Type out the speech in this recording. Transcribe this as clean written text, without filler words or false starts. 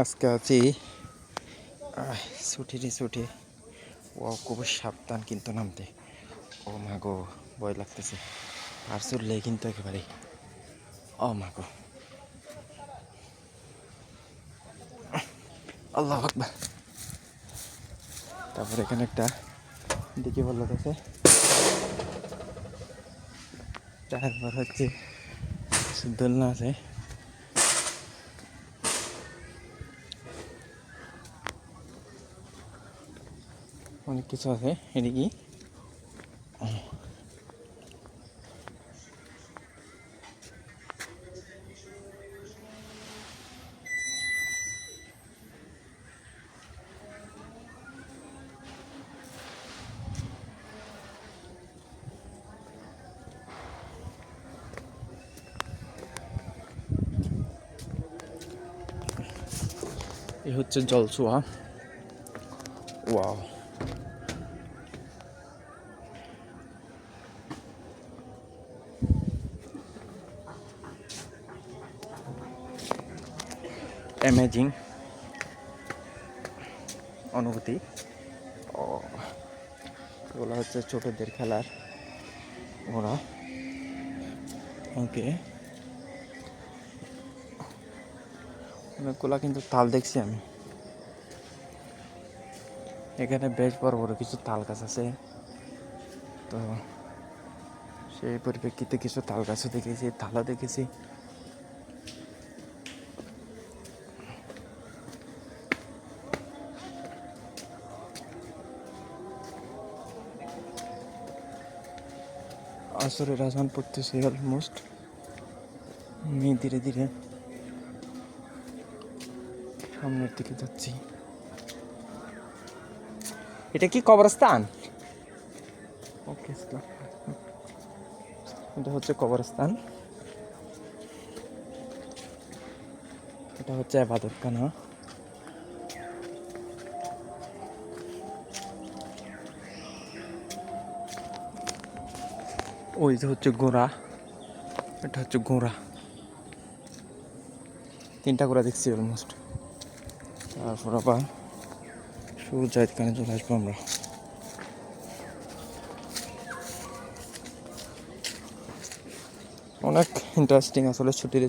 আজকে আছি ছুটি ও খুব সাবধান কিন্তু নামতে। ও মা গো, ভয় লাগতেছে। আর চললে কিন্তু একেবারে ও মা গো, আল্লাহু আকবার। তারপর এখানে একটা দিকে বললো আছে, তারপর হচ্ছে দোলনা আছে। অনেক কিছু আছে এদিকে। এই হচ্ছে জলছোয়া। ওয়াও, অ্যামেজিং অনুভূতি। ও, ওগুলো হচ্ছে ছোটদের খেলার ওরা। ওকে, অনেকগুলা কিন্তু তাল দেখছি আমি এখানে। বেশ বড় বড় কিছু তাল গাছ আছে। তো সেই পরিপ্রেক্ষিতে কিছু তাল গাছও দেখেছি, তালও দেখেছি। আসরের আজান পড়তেছে অলমোস্ট। আমি ধীরে ধীরে সামনের দিকে যাচ্ছি। এটা কি কবরস্থান? ওকে, এটা হচ্ছে কবরস্থান। এটা হচ্ছে ইবাদতখানা। ওই যে হচ্ছে ঘোড়া, এটা হচ্ছে ঘোড়া। তিনটা ঘোড়া দেখছি অলমোস্ট। তারপর আবার সূর্যাস্তখানে চলে আসবো আমরা। অনেক ইন্টারেস্টিং আসলে ছুটির